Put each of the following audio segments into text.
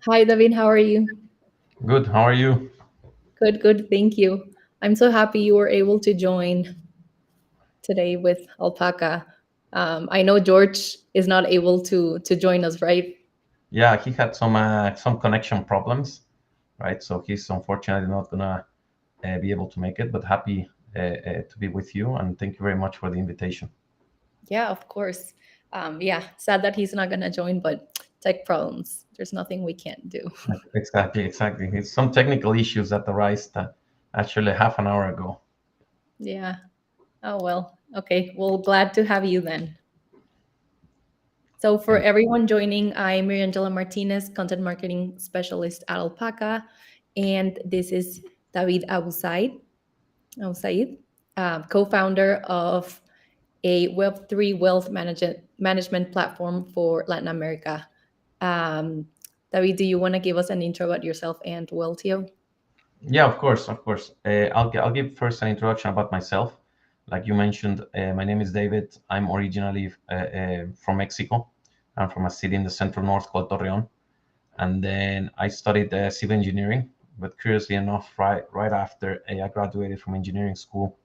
Hi, David. How are you? Good. How are you? Good, good. Thank you. I'm so happy you were able to join today with Alpaca. I know George is not able to join us, right? Yeah, he had some connection problems, right? So he's unfortunately not gonna be able to make it, but happy to be with you, and thank you very much for the invitation. Yeah, of course. Yeah, sad that he's not gonna join, but tech problems. There's nothing we can't do. Exactly, exactly. It's some technical issues that arose actually half an hour ago. Yeah. Oh well. Okay. Well, glad to have you then. So for Thank everyone joining, I'm Mariangela Martinez, content marketing specialist at Alpaca, and this is David Abusaid, co-founder of a Web3 management platform for Latin America. Um, David, do you want to give us an intro about yourself and Weltio? Yeah, of course, of course. I'll give first an introduction about myself. Like you mentioned, my name is David. I'm originally from Mexico. I'm from a city in the central north called Torreon. And then I studied civil engineering. But curiously enough, right after I graduated from engineering school,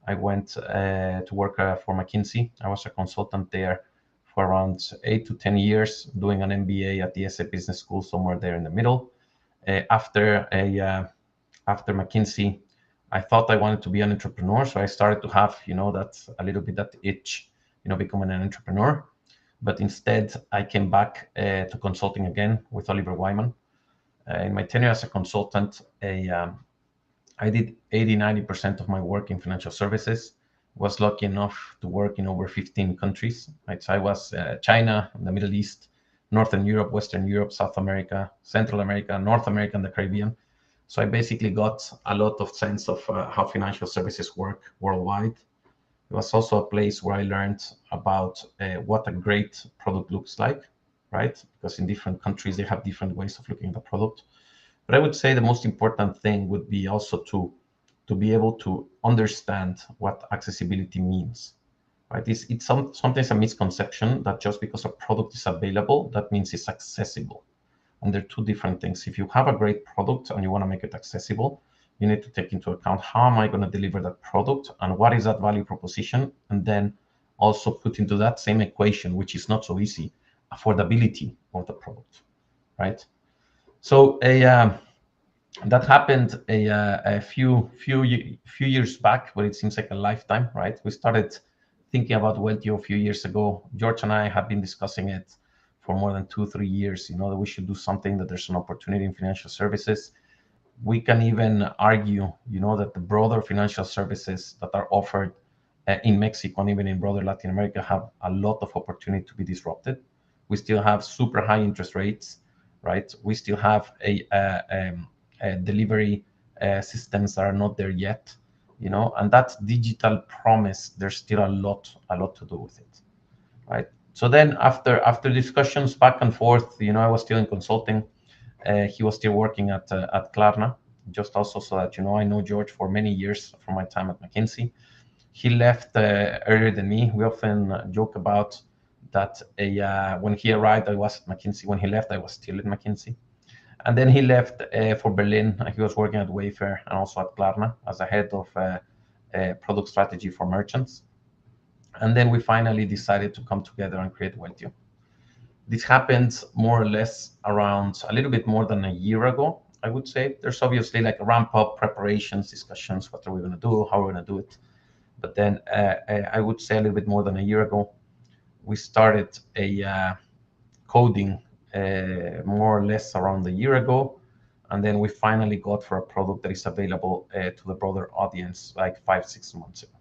I went to work for McKinsey. I was a consultant there for around 8 to 10 years, doing an MBA at the SA Business School, somewhere there in the middle. After a After McKinsey, I thought I wanted to be an entrepreneur, so I started to have that a little bit that itch, becoming an entrepreneur. But instead, I came back to consulting again with Oliver Wyman. In my tenure as a consultant, I did 80-90% of my work in financial services. Was lucky enough to work in over 15 countries. Right? So I was China, the Middle East, Northern Europe, Western Europe, South America, Central America, North America, and the Caribbean. So I basically got a lot of sense of how financial services work worldwide. It was also a place where I learned about what a great product looks like, right? Because in different countries they have different ways of looking at the product. But I would say the most important thing would be also to be able to understand what accessibility means, right? It's sometimes a misconception that just because a product is available, that means it's accessible. And they're two different things. If you have a great product and you want to make it accessible, you need to take into account how am I going to deliver that product and what is that value proposition, and then also put into that same equation, which is not so easy, affordability of the product, right? So that happened a few years back, but it seems like a lifetime, right? We started thinking about Weltio a few years ago. George and I have been discussing it for more than 2-3 years. That we should do something, that there's an opportunity in financial services. We can even argue, that the broader financial services that are offered in Mexico and even in broader Latin America have a lot of opportunity to be disrupted. We still have super high interest rates, right? We still have a delivery systems that are not there yet, and that digital promise, there's still a lot to do with it, right? So then after discussions back and forth, I was still in consulting. He was still working at Klarna. Just also so that I know George for many years from my time at McKinsey. He left earlier than me. We often joke about that. When he arrived, I was at McKinsey. When he left, I was still at McKinsey. And then he left for Berlin. He was working at Wayfair and also at Klarna as a head of product strategy for merchants. And then we finally decided to come together and create Weltio. This happened more or less around a little bit more than a year ago, I would say. There's obviously like a ramp up, preparations, discussions, what are we going to do, how are we going to do it. But then I would say a little bit more than a year ago, we started a coding more or less around a year ago. And then we finally got for a product that is available to the broader audience like 5-6 months ago.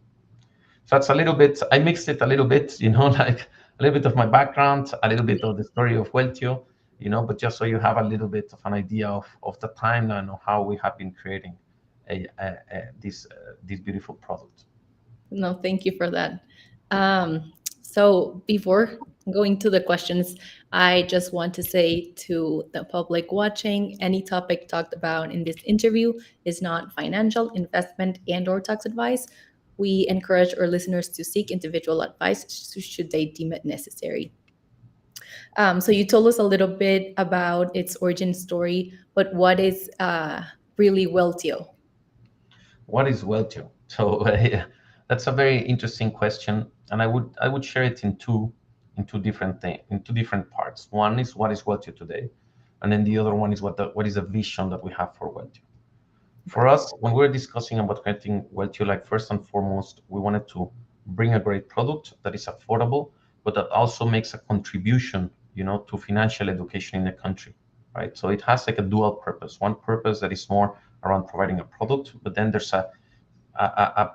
So that's a little bit, I mixed it a little bit, like a little bit of my background, a little bit of the story of Weltio, but just so you have a little bit of an idea of the timeline of how we have been creating this beautiful product. No, thank you for that. So before going to the questions, I just want to say to the public watching, any topic talked about in this interview is not financial, investment, and/or tax advice. We encourage our listeners to seek individual advice should they deem it necessary. So you told us a little bit about its origin story, but what is really Weltio? What is Weltio? So yeah, that's a very interesting question, and I would share it in two different parts. One is what is Weltio today, and then the other one is what is the vision that we have for Weltio. For Okay. us, when we're discussing about creating Weltio, like first and foremost, we wanted to bring a great product that is affordable, but that also makes a contribution, to financial education in the country, right? So it has like a dual purpose. One purpose that is more around providing a product, but then there's a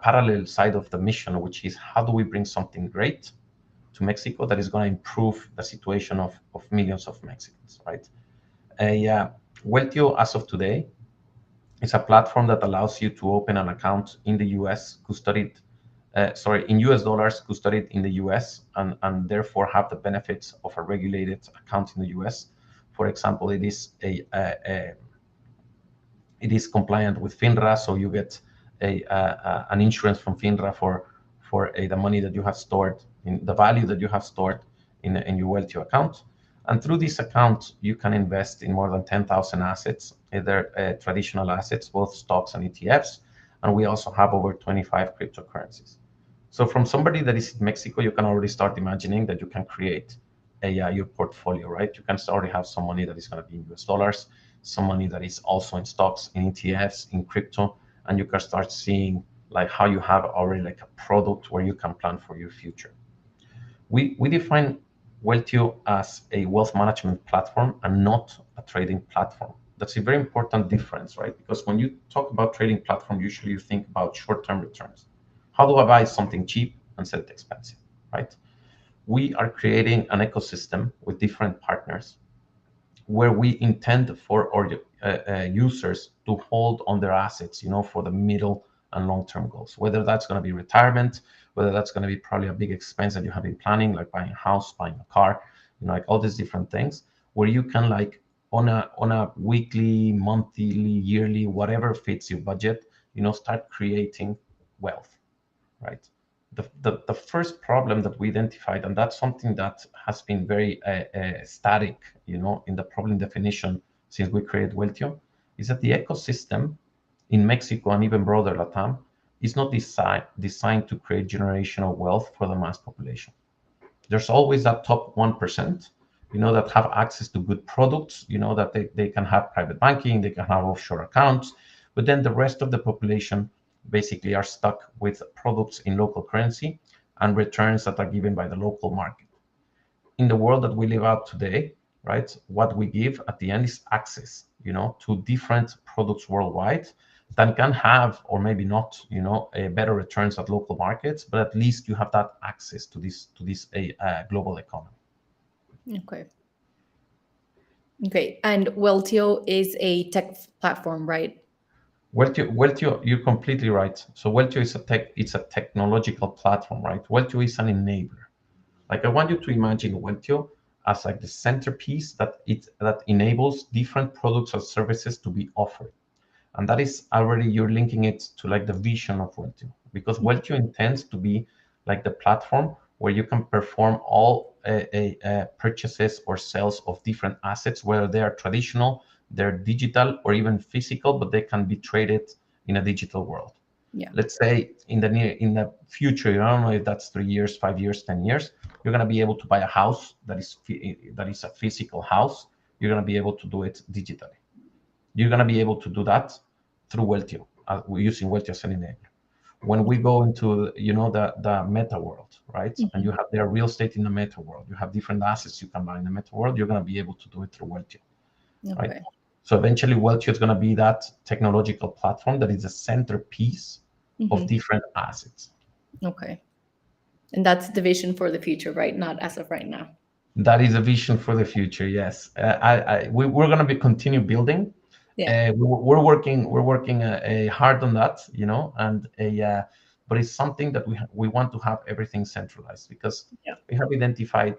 parallel side of the mission, which is how do we bring something great to Mexico that is going to improve the situation of millions of Mexicans, right? Yeah, Weltio, as of today, it's a platform that allows you to open an account in the US, custodied, in US dollars, custodied in the US, and therefore have the benefits of a regulated account in the US. For example, it is compliant with FINRA, so you get an insurance from FINRA for the money that you have stored, in the value that you have stored in your Weltio account. And through this account, you can invest in more than 10,000 assets, either traditional assets, both stocks and ETFs. And we also have over 25 cryptocurrencies. So from somebody that is in Mexico, you can already start imagining that you can create your portfolio, right? You can already have some money that is going to be in US dollars, some money that is also in stocks, in ETFs, in crypto, and you can start seeing like how you have already like a product where you can plan for your future. We define Weltio as a wealth management platform and not a trading platform. That's a very important difference, right? Because when you talk about trading platform, usually you think about short-term returns. How do I buy something cheap and sell it expensive, right? We are creating an ecosystem with different partners where we intend for our users to hold on their assets, for the middle and long-term goals. Whether that's going to be retirement, whether that's going to be probably a big expense that you have been planning, like buying a house, buying a car, like all these different things, where you can like on a weekly, monthly, yearly, whatever fits your budget, start creating wealth, right? The first problem that we identified, and that's something that has been very static, in the problem definition since we created Weltio, is that the ecosystem in Mexico and even broader Latam is not designed to create generational wealth for the mass population. There's always that top 1%, that have access to good products, that they can have private banking, they can have offshore accounts, but then the rest of the population basically are stuck with products in local currency and returns that are given by the local market. In the world that we live out today, right, what we give at the end is access, to different products worldwide that can have, or maybe not, a better returns at local markets, but at least you have that access to this global economy. Okay. Okay. And Weltio is a tech platform, right? Weltio, you're completely right. So Weltio is it's a technological platform, right? Weltio is an enabler. Like I want you to imagine Weltio as like the centerpiece that enables different products or services to be offered. And that is already you're linking it to like the vision of Weltio, because Weltio intends to be like the platform where you can perform all purchases or sales of different assets, whether they are traditional, they're digital, or even physical, but they can be traded in a digital world. Yeah. Let's say in the future, I don't know if that's 3 years, 5 years, 10 years, you're going to be able to buy a house that is a physical house. You're going to be able to do it digitally. You're going to be able to do that through Weltio. We're using Weltio as an enabler. When we go into the meta world, right? And you have their real estate in the meta world. You have different assets you can buy in the meta world. You're going to be able to do it through Weltio, right? Okay. So eventually, Weltio is going to be that technological platform that is a centerpiece of different assets. Okay. And that's the vision for the future, right? Not as of right now. That is a vision for the future. Yes, we're going to be continue building. Yeah. We're working hard on that, and but it's something that we want to have everything centralized, because Yeah. we have identified,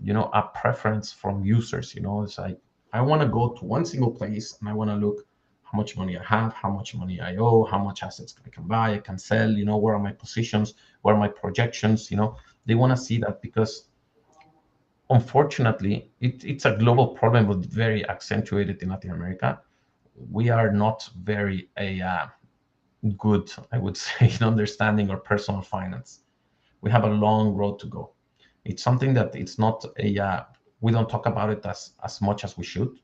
a preference from users. It's like I want to go to one single place and I want to look how much money I have, how much money I owe, how much assets I can buy, I can sell. Where are my positions, where are my projections. They want to see that, because unfortunately, it's a global problem, but very accentuated in Latin America. We are not very good, I would say, in understanding our personal finance. We have a long road to go. It's something that it's not we don't talk about it as much as we should.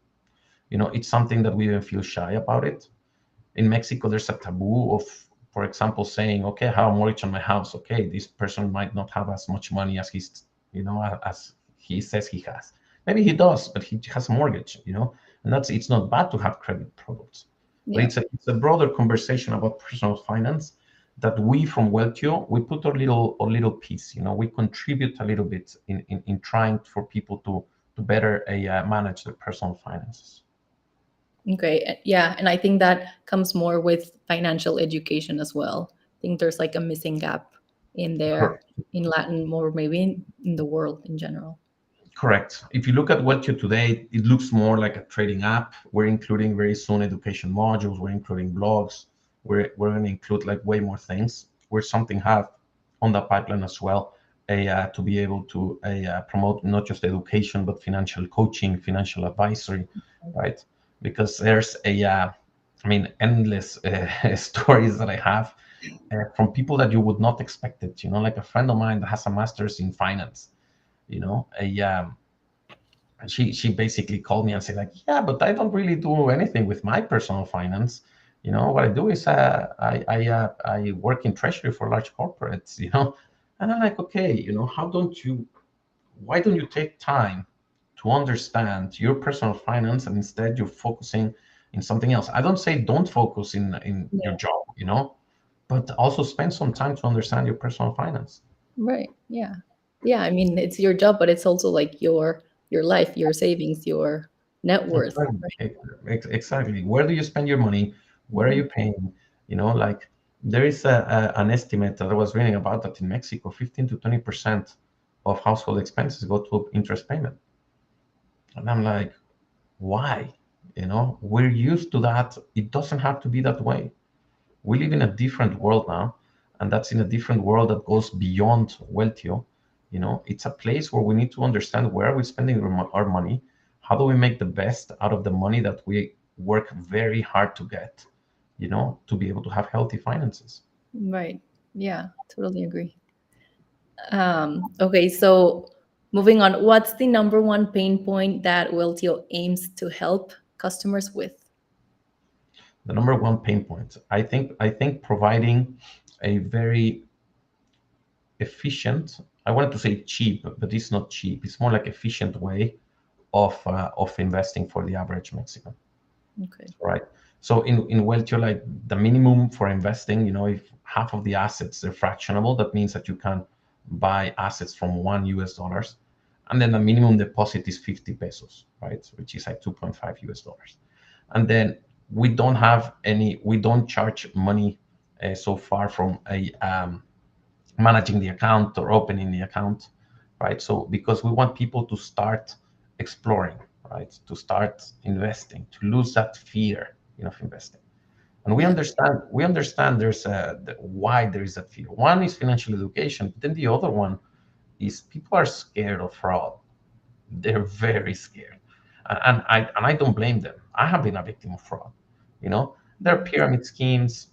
It's something that we even feel shy about it. In Mexico, there's a taboo of, for example, saying, okay, I have a mortgage on my house. Okay, this person might not have as much money as as he says he has. Maybe he does, but he has a mortgage. And it's not bad to have credit products. But Yeah. it's a broader conversation about personal finance that we from Weltio, we put our little piece. We contribute a little bit in trying for people to better manage their personal finances. Okay. Yeah. And I think that comes more with financial education as well. I think there's like a missing gap in there in Latin, more maybe in the world in general. Correct. If you look at Weltio today, it looks more like a trading app. We're including very soon education modules. We're including blogs. We're going to include like way more things. We're something have on the pipeline as well, to be able to promote not just education but financial coaching, financial advisory, right? Because there's I mean, endless stories that I have from people that you would not expect it. Like a friend of mine that has a master's in finance. A she basically called me and said like, yeah, but I don't really do anything with my personal finance. What I do is I work in treasury for large corporates. And I'm like, okay, why don't you take time to understand your personal finance, and instead you're focusing in something else? I don't say don't focus in your Yeah. job, but also spend some time to understand your personal finance. Right. Yeah. Yeah. I mean, it's your job, but it's also like your life, your savings, your net worth. Exactly. Exactly. Where do you spend your money? Where are Mhm. you paying? Like there is an estimate that I was reading about that in Mexico, 15 to 20% of household expenses go to interest payment. And I'm like, why? We're used to that. It doesn't have to be that way. We live in a different world now, and that's in a different world that goes beyond Weltio. It's a place where we need to understand where are we spending our money, how do we make the best out of the money that we work very hard to get, to be able to have healthy finances. Right. Yeah. Totally agree. Okay. So moving on, what's the number one pain point that Weltio aims to help customers with? The number one pain point, I think providing a very efficient, I wanted to say cheap, but it's not cheap, it's more like efficient way of investing for the average Mexican. Okay. Right. So in Weltio, like the minimum for investing, if half of the assets are fractionable, that means that you can buy assets from $1, and then the minimum deposit is 50 pesos, right? Which is like $2.5. And then we don't charge money so far from a managing the account or opening the account, right? So because we want people to start exploring, right? To start investing, to lose that fear, of investing. And we Yeah. understand there's why there is that fear. One is financial education, but then the other one is people are scared of fraud. They're very scared, and I don't blame them. I have been a victim of fraud. There are pyramid schemes.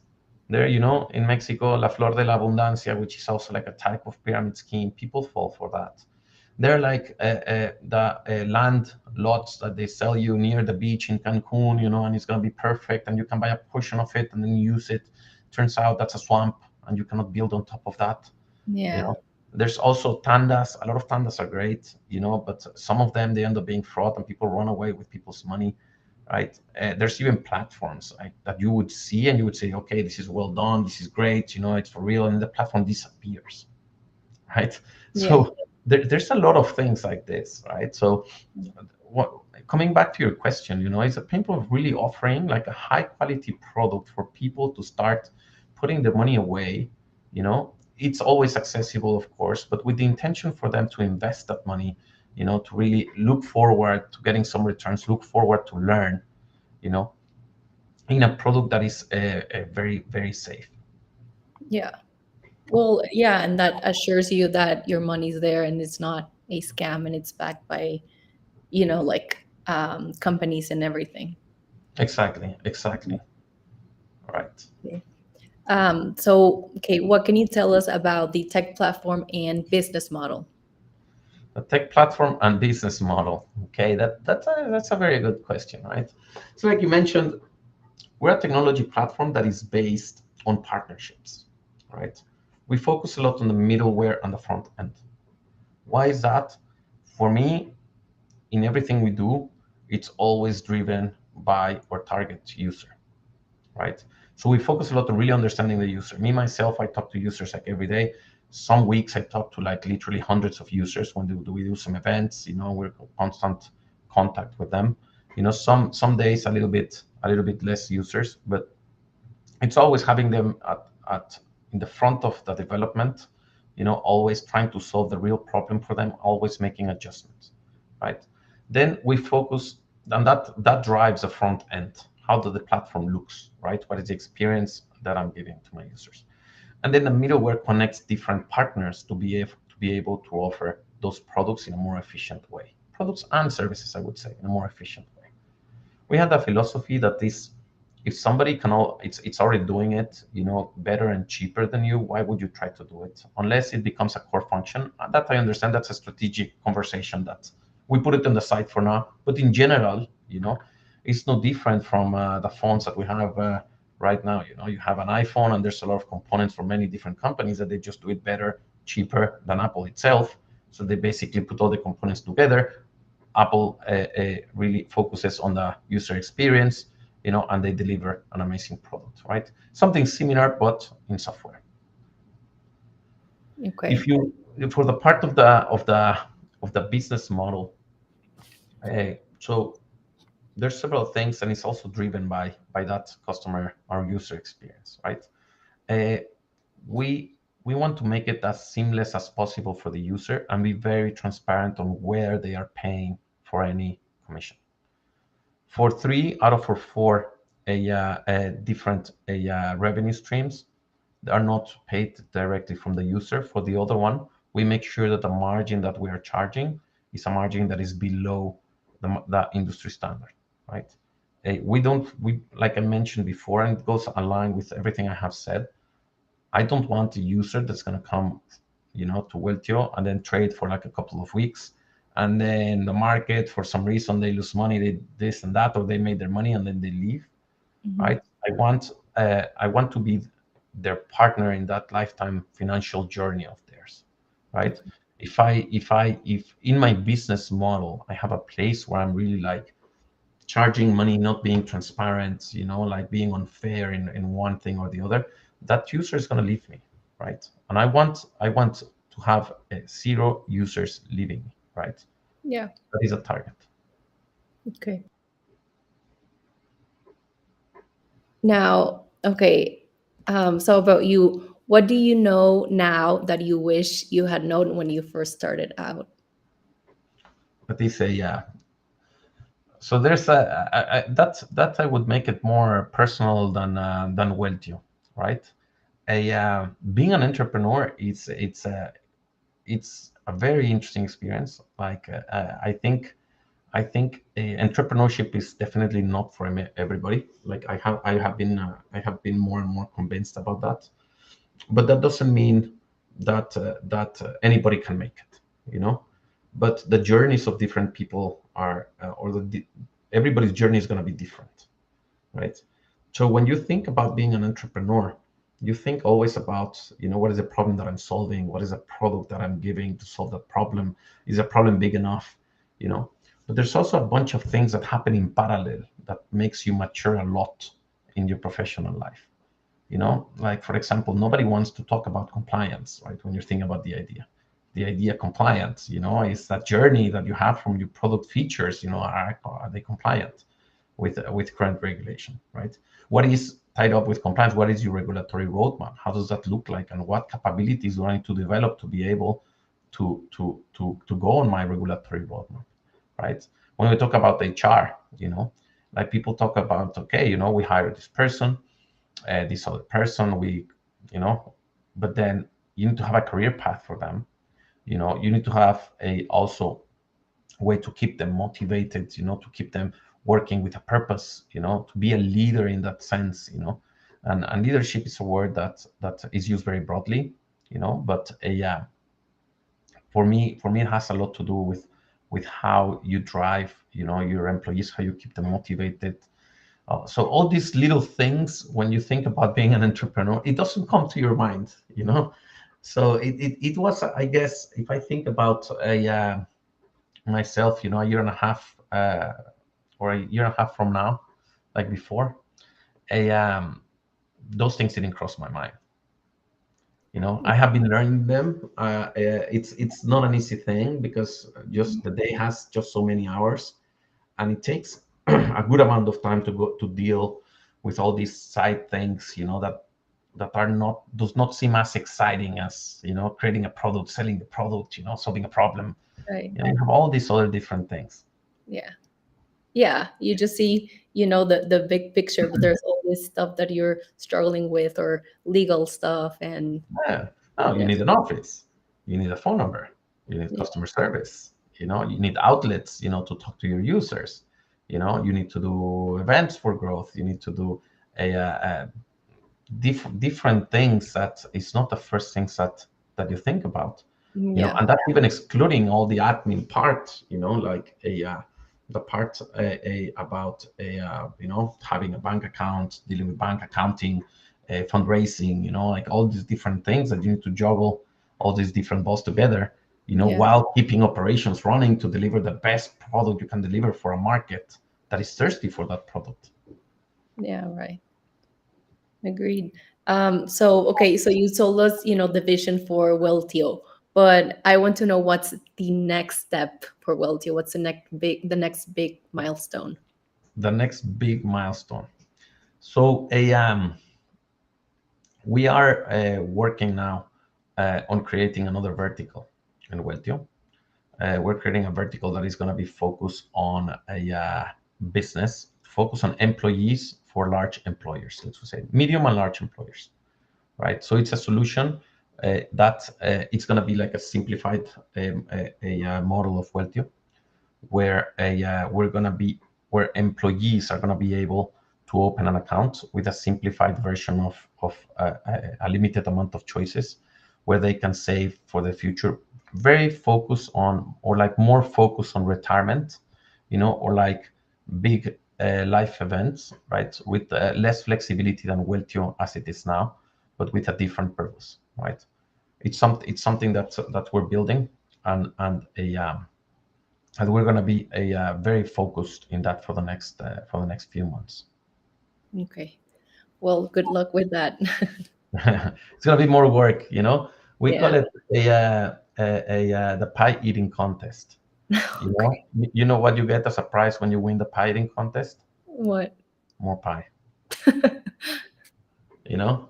There, in Mexico, La Flor de la Abundancia, which is also like a type of pyramid scheme. People fall for that. They're like the land lots that they sell you near the beach in Cancun, and it's gonna be perfect, and you can buy a portion of it and then use it. Turns out that's a swamp, and you cannot build on top of that. You Yeah. know, there's also tandas. A lot of tandas are great, but some of them they end up being fraud, and people run away with people's money, right? There's even platforms that you would see and you would say, okay, this is well done, this is great, it's for real, and the platform disappears, right? Yeah. So there's a lot of things like this, right? So what, coming back to your question, it's a painful of really offering like a high quality product for people to start putting the money away. It's always accessible, of course, but with the intention for them to invest that money, to really look forward to getting some returns, look forward to learn, you know, in a product that is very, very safe. Yeah. Well, yeah, and that assures you that your money's there and it's not a scam and it's backed by, you know, like companies and everything. Exactly, exactly. Right. Okay. So, okay, what can you tell us about the tech platform and business model? The tech platform and business model. Okay, that's a very good question, right? So, like you mentioned, we're a technology platform that is based on partnerships, right? We focus a lot on the middleware and the front end. Why is that? For me, in everything we do, it's always driven by our target user, right? So we focus a lot on really understanding the user. Me, myself, I talk to users like every day. Some weeks I talk to like literally hundreds of users when we do some events, we're in constant contact with them. Some days a little bit less users, but it's always having them at in the front of the development, always trying to solve the real problem for them, always making adjustments, right? Then we focus, and that drives the front end. How does the platform looks, right? What is the experience that I'm giving to my users? And then the middleware connects different partners to be able to offer those products in a more efficient way. Products and services, I would say, in a more efficient way. We had a philosophy that is, if somebody it's already doing it, better and cheaper than you, why would you try to do it unless it becomes a core function? That I understand, that's a strategic conversation that we put it on the side for now. But in general, it's no different from the phones that we have right now. You have an iPhone, and there's a lot of components from many different companies that they just do it better, cheaper than Apple itself. So they basically put all the components together. Apple really focuses on the user experience, and they deliver an amazing product, right? Something similar, but in software. If Okay. you For the part of the business model, so there's several things, and it's also driven by that customer or user experience, right? Uh, we we want to make it as seamless as possible for the user and be very transparent on where they are paying for any commission. For 3 out of our 4 different revenue streams that are not paid directly from the user. For the other one, we make sure that the margin that we are charging is a margin that is below the industry standard, right? We, like I mentioned before, and it goes aligned with everything I have said. I don't want a user that's going to come, to Weltio and then trade for like a couple of weeks, and then the market for some reason they lose money, they this and that, or they made their money and then they leave, Mhm. right? I want to be their partner in that lifetime financial journey of theirs, right? If in my business model I have a place where I'm really like charging money, not being transparent, like being unfair in one thing or the other, that user is going to leave me, right? And I want to have 0 users leaving me, right? Yeah. That is a target. Okay. Now, okay. So about you, what do you know now that you wish you had known when you first started out? That is a so there's that I would make it more personal than Weltio, right? Being an entrepreneur, it's a very interesting experience. Like I think entrepreneurship is definitely not for everybody. Like I have been more and more convinced about that. But that doesn't mean that anybody can make it. You know, but the journeys of different people are, everybody's journey is going to be different, right? So when you think about being an entrepreneur, you think always about, what is the problem that I'm solving? What is the product that I'm giving to solve that problem? Is the problem big enough? You know, but there's also a bunch of things that happen in parallel that makes you mature a lot in your professional life. Like for example, nobody wants to talk about compliance, right? When you're thinking about the idea compliance, is that journey that you have from your product features, are they compliant with current regulation, right? What is tied up with compliance? What is your regulatory roadmap? How does that look like? And what capabilities do I need to develop to be able to go on my regulatory roadmap, right? When we talk about HR, like people talk about, okay, we hire this person, this other person, you know, but then you need to have a career path for them. You need to have a also way to keep them motivated, to keep them working with a purpose, to be a leader in that sense, and leadership is a word that is used very broadly, but for me it has a lot to do with how you drive, your employees, how you keep them motivated. So all these little things, when you think about being an entrepreneur, it doesn't come to your mind. So it was, I guess, if I think about myself, a year and a half, or a year and a half from now, like before, a those things didn't cross my mind. I have been learning them. It's not an easy thing, because just the day has just so many hours, and it takes a good amount of time to go to deal with all these side things, that are not does not seem as exciting as, creating a product, selling the product, solving a problem. Right. You have all these other different things. Yeah. Yeah. You just see, the big picture, but there's all this stuff that you're struggling with, or legal stuff, and Yeah. Oh, you yeah. need an office. You need a phone number. You need Yeah. customer service. You need outlets, to talk to your users. You need to do events for growth. You need to do a different things that is not the first things that you think about. Yeah. And that's even excluding all the admin part. Like the part about having a bank account, dealing with bank accounting, fundraising, like all these different things that you need to juggle all these different balls together, Yeah. while keeping operations running to deliver the best product you can deliver for a market that is thirsty for that product. Yeah. Right. Agreed. So okay, so you told us, the vision for Weltio, but I want to know what's the next step for Weltio. What's the next big milestone? The next big milestone. So we are working now on creating another vertical in Weltio. We're creating a vertical that is going to be focused on a business, focus on employees for large employers, let's say medium and large employers, right? So it's a solution that it's going to be like a simplified model of Weltio, where we're going to be where employees are going to be able to open an account with a simplified version of a limited amount of choices, where they can save for the future, very focused on, or like more focused on retirement, or like big life events, right? With less flexibility than Weltio as it is now, but with a different purpose, right? It's something that we're building, and we're going to be very focused in that for the next few months. Okay. Well, good luck with that. It's going to be more work. We call Yeah. it the pie eating contest. Okay. You know what you get as a prize when you win the pie eating contest? What? More pie.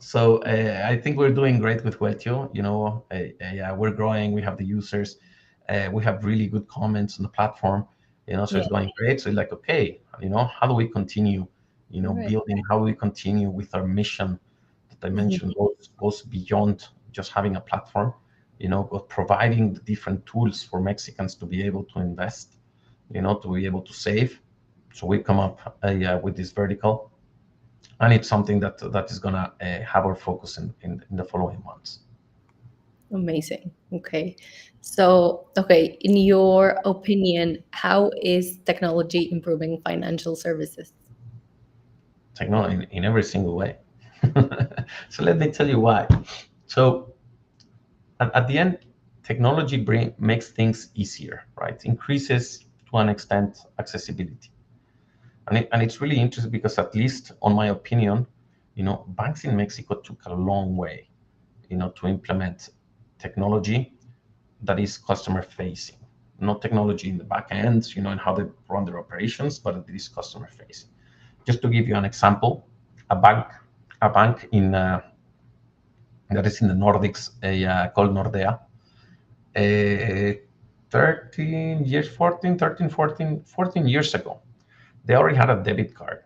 So I think we're doing great with Weltio. Yeah, we're growing. We have the users. We have really good comments on the platform. So Yeah. it's going great. So it's like, okay, how do we continue, Right. building? How do we continue with our mission that I Mhm. mentioned goes beyond just having a platform, but providing the different tools for Mexicans to be able to invest, to be able to save. So we come up with this vertical, and it's something that is gonna have our focus in the following months. Amazing. Okay. So, okay, in your opinion, how is technology improving financial services? Technology in every single way. So let me tell you why. So at the end, technology makes things easier, right? Increases to an extent accessibility, and it's really interesting because, at least on my opinion, banks in Mexico took a long way, to implement technology that is customer facing, not technology in the back end, and how they run their operations, but it is customer facing. Just to give you an example, a bank, in that is in the Nordics, called Nordea, uh, 13 years, 14 years ago, they already had a debit card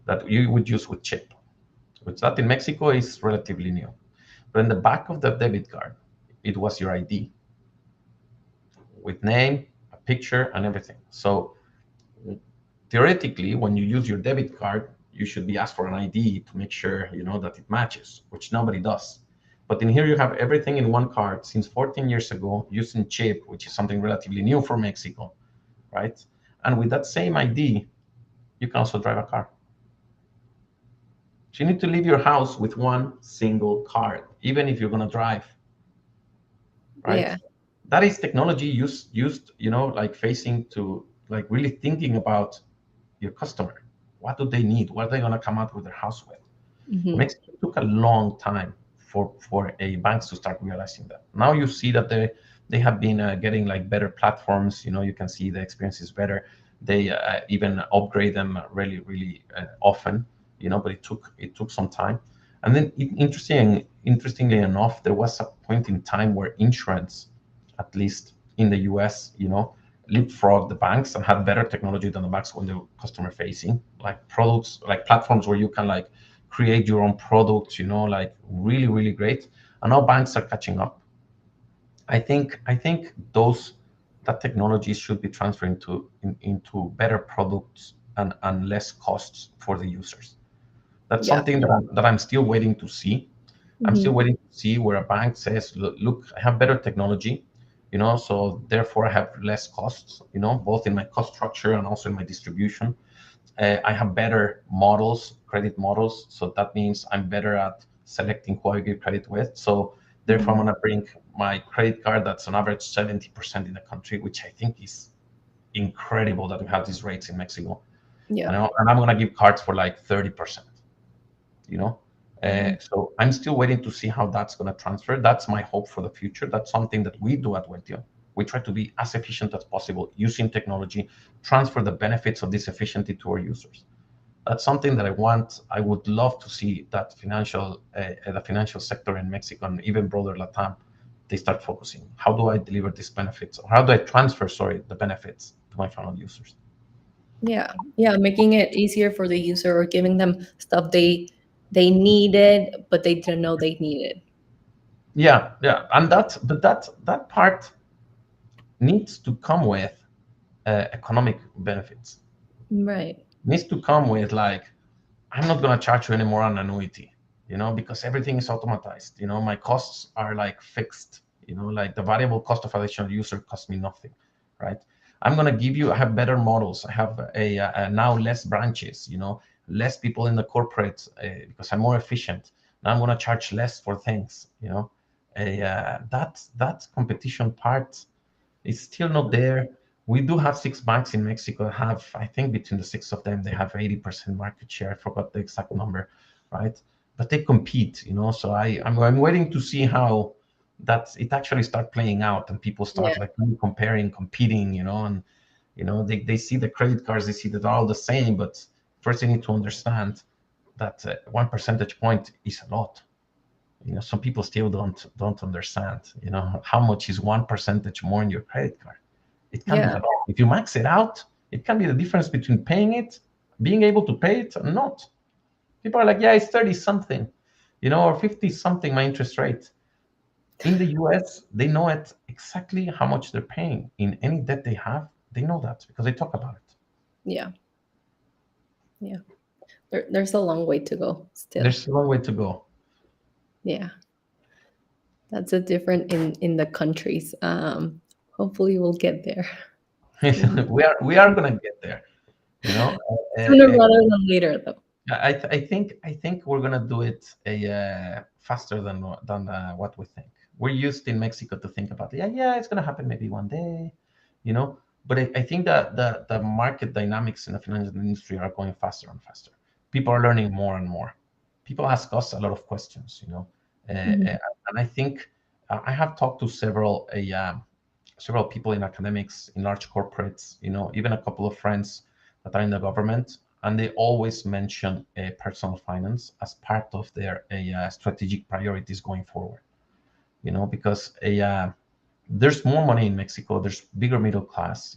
that you would use with chip, which that in Mexico is relatively new. But in the back of the debit card, it was your ID. with name, a picture, and everything. So theoretically, when you use your debit card, you should be asked for an ID to make sure that it matches, which nobody does. But in here, you have everything in one card since 14 years ago using chip, which is something relatively new for Mexico, right? And with that same ID, you can also drive a car. So you need to leave your house with one single card, even if you're going to drive, right? Yeah. That is technology used, like facing to like really thinking about your customer. What do they need? What are they going to come out with their house with? Hmm. Mexico took a long time for a banks to start realizing that. Now you see that they have been getting like better platforms. You can see the experience is better. They even upgrade them really often. But it took some time. And then interestingly enough, there was a point in time where insurance, at least in the US, leapfrogged the banks and had better technology than the banks when they were customer facing, like products, like platforms where you can like create your own products, like really great. And now banks are catching up. I think that technology should be transferring into better products and less costs for the users. That's Yeah. something that I'm still waiting to see. I'm still Hmm. waiting to see where a bank says, look, I have better technology, so therefore I have less costs, both in my cost structure and also in my distribution. I have better models, credit models. So that means I'm better at selecting who I give credit with. So therefore, I'm Hmm. going to bring my credit card that's on average 70% in the country, which I think is incredible that we have these rates in Mexico. Yeah. And I'm going to give cards for like 30%, you know? Mhm. So I'm still waiting to see how that's going to transfer. That's my hope for the future. That's something that we do at Weltio. We try to be as efficient as possible using technology, transfer the benefits of this efficiency to our users. That's something that I want. I would love to see that the financial sector in Mexico and even broader Latam, they start focusing. How do I deliver these benefits? Or how do I transfer, the benefits to my final users? Yeah. Yeah. Making it easier for the user or giving them stuff they needed, but they didn't know they needed. Yeah, and that part needs to come with economic benefits. Right. Needs to come with like, I'm not gonna charge you anymore an annuity, because everything is automatized. My costs are like fixed. Like the variable cost of additional user costs me nothing, right? I have better models. I have a now less branches. Less people in the corporate because I'm more efficient. Now I'm gonna charge less for things. That competition part is still not there. We do have six banks in Mexico. Have I think between the six of them, they have 80% market share. I forgot the exact number, right? But they compete, So I'm waiting to see how it actually start playing out and people Yeah. start like really comparing, competing, and they see the credit cards, they see that they're all the same. But first, they need to understand that 1 percentage point is a lot. Some people still don't understand. How much is 1% more in your credit card? It can be Yeah. a lot. If you max it out, it can be the difference between paying it, being able to pay it, and not. People are like, yeah, it's 30 something, or 50 something my interest rate. In the US, they know it exactly how much they're paying in any debt they have. They know that because they talk about it. Yeah. Yeah. There's a long way to go still. There's a long way to go. Yeah. That's a different in the countries. Hopefully we'll get there. Mm. We are gonna get there. You know, uh, Sooner uh, rather than later, though. I think we're gonna do it faster than what we think. We're used in Mexico to think about, yeah, it's gonna happen maybe one day, you know. But I think that the market dynamics in the financial industry are going faster and faster. People are learning more and more. People ask us a lot of questions, Mhm. and I think I have talked to several people in academics, in large corporates, even a couple of friends that are in the government, and they always mention personal finance as part of their strategic priorities going forward. Because there's more money in Mexico, there's bigger middle class,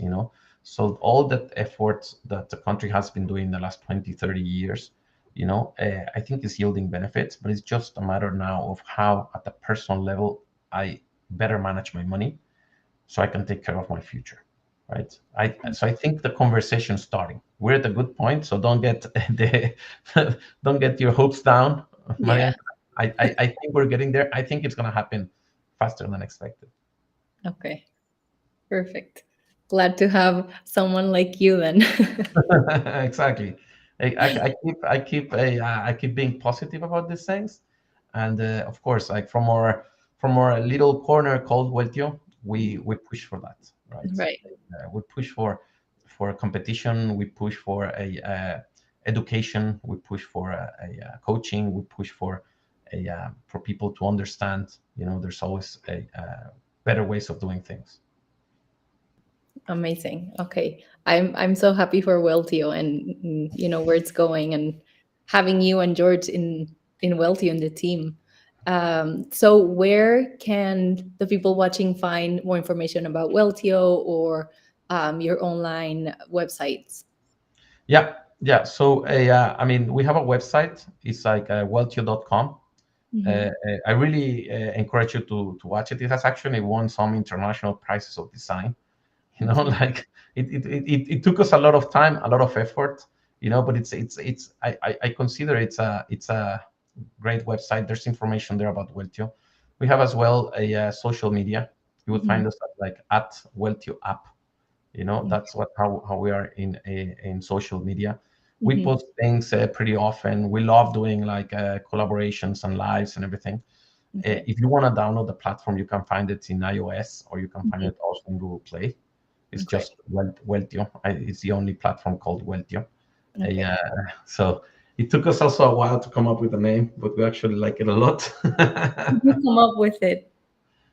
so all that effort that the country has been doing the last 20, 30 years, I think is yielding benefits, but it's just a matter now of how, at the personal level, I better manage my money so I can take care of my future, right? So I think the conversation's starting. We're at a good point, so don't get the don't get your hopes down, Yeah. Marian. I think we're getting there. I think it's gonna happen faster than expected. Okay. Perfect. Glad to have someone like you then. Exactly. I keep being positive about these things, and of course, like from our little corner called Weltio, we push for that, right? Right. We push for competition. We push for a education. We push for a coaching. We push for people to understand. There's always a better ways of doing things. Amazing. Okay. I'm so happy for Weltio and where it's going and having you and George in Weltio in the team. So where can the people watching find more information about Weltio or your online websites? Yeah, yeah. So, I mean, we have a website. It's like weltio.com. Mhm. I really encourage you to watch it. It has actually won some international prizes of design. Okay. Like it took us a lot of time, a lot of effort. But I consider it's a great website. There's information there about Weltio. We have as well a social media. You will Mhm. find us at Weltio app. That's how we are in social media. We Mhm. post things pretty often. We love doing like collaborations and lives and everything. Okay. If you want to download the platform, you can find it in iOS, or you can find Mhm. it also in Google Play. It's Okay. just Weltio. It's the only platform called Weltio. Okay. So it took us also a while to come up with a name, but we actually like it a lot. Did you come up with it?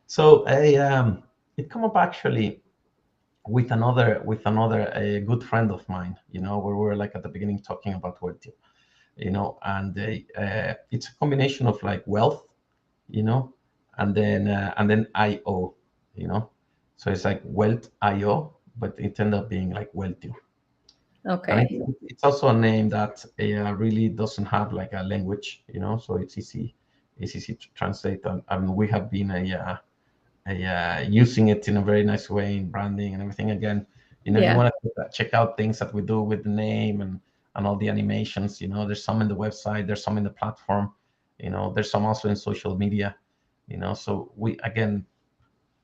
So it come up actually with another a good friend of mine, where we were like at the beginning talking about Weltio, and it's a combination of like wealth, you know, and then IO, you know, so it's like wealth IO, but it ended up being like Weltio, and Okay. it's also a name that really doesn't have like a language, so it's easy to translate, and we have been using it in a very nice way in branding and everything. Again, if you Yeah. want to check out things that we do with the name and all the animations, there's some in the website, there's some in the platform, there's some also in social media, so we, again,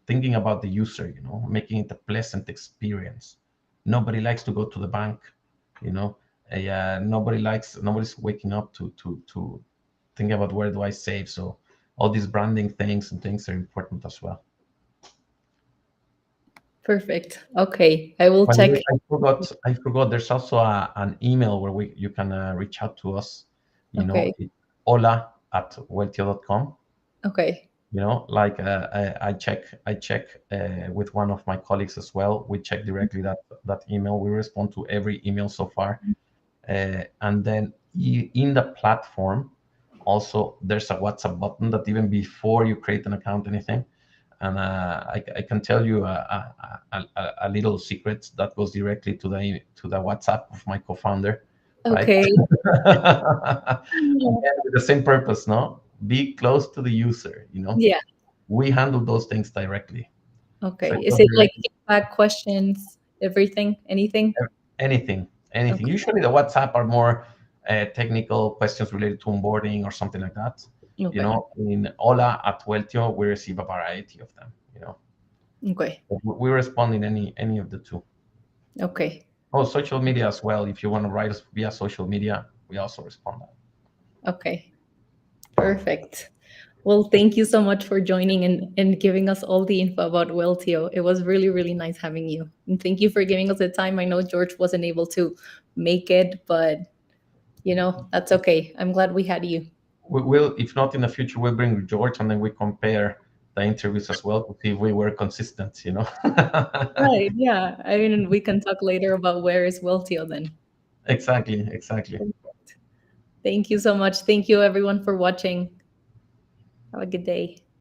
thinking about the user, making it a pleasant experience. Nobody likes to go to the bank, you know nobody's waking up to think about where do I save. So all these branding things and things are important as well. Perfect. Okay. I will By the check. way, I forgot. There's also an email where you can reach out to us. Okay. Hola@weltio.com. Okay. Like I check with one of my colleagues as well. We check directly that email. We respond to every email so far. And then in the platform, also there's a WhatsApp button that even before you create an account, anything. And I can tell you a little secret that goes directly to the WhatsApp of my co-founder, right? Okay. Again, with the same purpose, no? Be close to the user. Yeah. We handle those things directly. So Okay. it Is goes it like directly. feedback questions, everything, anything? Anything. Okay. Usually the WhatsApp are more technical questions related to onboarding or something like that. Okay. In Hola at Weltio, we receive a variety of them. Okay. We respond in any of the two. Okay. Oh, social media as well. If you want to write us via social media, we also respond. Okay. Perfect. Well, thank you so much for joining and giving us all the info about Weltio. It was really, really nice having you. And thank you for giving us the time. I know George wasn't able to make it, but that's okay. I'm glad we had you. We will, if not in the future, we'll bring George and then we compare the interviews as well to see if we were consistent. Right. Yeah. I mean, we can talk later about where is Weltio then. Exactly, exactly. Thank you so much. Thank you everyone for watching. Have a good day.